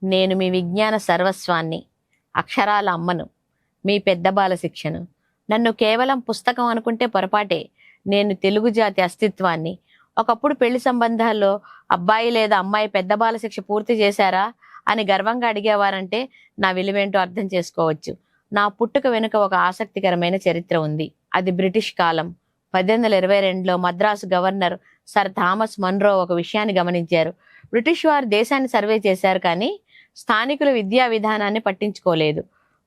నేను మీ విజ్ఞాన సర్వస్వాన్ని, అక్షరాల అమ్మను, మీ పెద్ద బాల శిక్షను. నన్ను కేవలం పుస్తకం అనుకుంటే పొరపాటే. నేను తెలుగు జాతి అస్తిత్వాన్ని. ఒకప్పుడు పెళ్లి సంబంధాల్లో అబ్బాయి లేదా అమ్మాయి పెద్ద బాల శిక్ష పూర్తి చేశారా అని గర్వంగా అడిగేవారంటే నా విలువేంటో అర్థం చేసుకోవచ్చు. నా పుట్టుక వెనుక ఒక ఆసక్తికరమైన చరిత్ర ఉంది. అది బ్రిటిష్ కాలం. 1822లో Madras governor sir Thomas Munro ఒక విషయాన్ని గమనించారు. బ్రిటిష్ వారు దేశాన్ని సర్వే చేశారు, కానీ స్థానికుల విద్యా విధానాన్ని పట్టించుకోలేదు.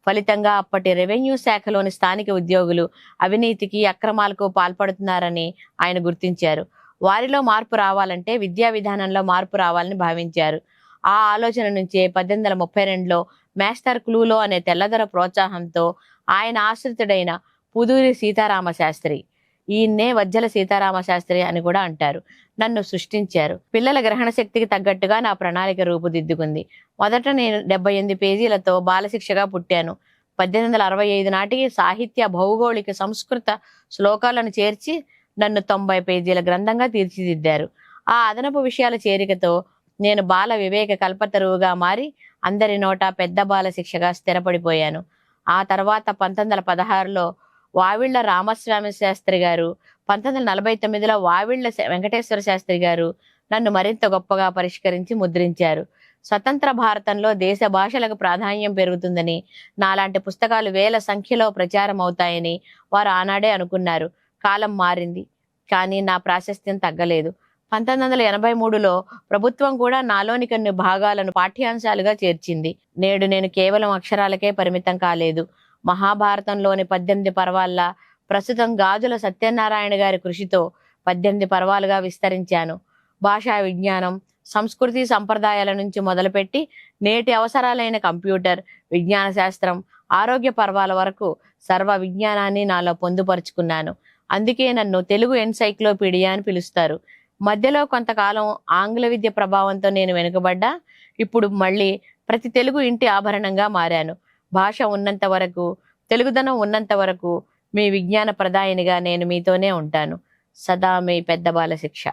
ఫలితంగా అప్పటి రెవెన్యూ శాఖలోని స్థానిక ఉద్యోగులు అవినీతికి, అక్రమాలకు పాల్పడుతున్నారని ఆయన గుర్తించారు. వారిలో మార్పు రావాలంటే విద్యా విధానంలో మార్పు రావాలని భావించారు. ఆ ఆలోచన నుంచే 1832లో మాస్టర్ క్లూలో అనే తెల్లదొర ప్రోత్సాహంతో ఆయన ఆశ్రితుడైన పుదూరి సీతారామ శాస్త్రి, ఈయన్నే వజ్జల సీతారామ శాస్త్రి అని కూడా అంటారు, నన్ను సృష్టించారు. పిల్లల గ్రహణ శక్తికి తగ్గట్టుగా నా ప్రణాళిక రూపుదిద్దుకుంది. మొదట నేను 78 పేజీలతో బాలశిక్షగా పుట్టాను. 1865 నాటికి సాహిత్య, భౌగోళిక, సంస్కృత శ్లోకాలను చేర్చి నన్ను 90 పేజీల గ్రంథంగా తీర్చిదిద్దారు. ఆ అదనపు విషయాల చేరికతో నేను బాల వివేక కల్పతరువుగా మారి అందరి నోట పెద్ద బాల శిక్షగా స్థిరపడిపోయాను. ఆ తర్వాత 1916లో వావిళ్ల రామస్వామి శాస్త్రి గారు, 1949లో వావిళ్ల వెంకటేశ్వర శాస్త్రి గారు నన్ను మరింత గొప్పగా పరిష్కరించి ముద్రించారు. స్వతంత్ర భారతంలో దేశ భాషలకు ప్రాధాన్యం పెరుగుతుందని, నాలాంటి పుస్తకాలు వేల సంఖ్యలో ప్రచారం అవుతాయని వారు ఆనాడే అనుకున్నారు. కాలం మారింది, కానీ నా ప్రాశస్త్యం తగ్గలేదు. 1983లో ప్రభుత్వం కూడా నాలోని కొన్ని భాగాలను పాఠ్యాంశాలుగా చేర్చింది. నేడు నేను కేవలం అక్షరాలకే పరిమితం కాలేదు. మహాభారతంలోని 18 పర్వాల్లా ప్రస్తుతం గాజుల సత్యనారాయణ గారి కృషితో 18 పర్వాలుగా విస్తరించాను. భాషా విజ్ఞానం, సంస్కృతి సంప్రదాయాల నుంచి మొదలుపెట్టి నేటి అవసరాలైన కంప్యూటర్, విజ్ఞాన శాస్త్రం, ఆరోగ్య పర్వాల వరకు సర్వ విజ్ఞానాన్ని నాలో పొందుపరుచుకున్నాను. అందుకే నన్ను తెలుగు ఎన్సైక్లోపీడియా అని పిలుస్తారు. మధ్యలో కొంతకాలం ఆంగ్ల విద్య ప్రభావంతో నేను వెనుకబడ్డా. ఇప్పుడు మళ్ళీ ప్రతి తెలుగు ఇంటి ఆభరణంగా మారాను. భాష ఉన్నంత వరకు, తెలుగుదనం ఉన్నంత వరకు మీ విజ్ఞాన ప్రదాయినిగా నేను మీతోనే ఉంటాను. సదా మీ పెద్ద బాల శిక్ష.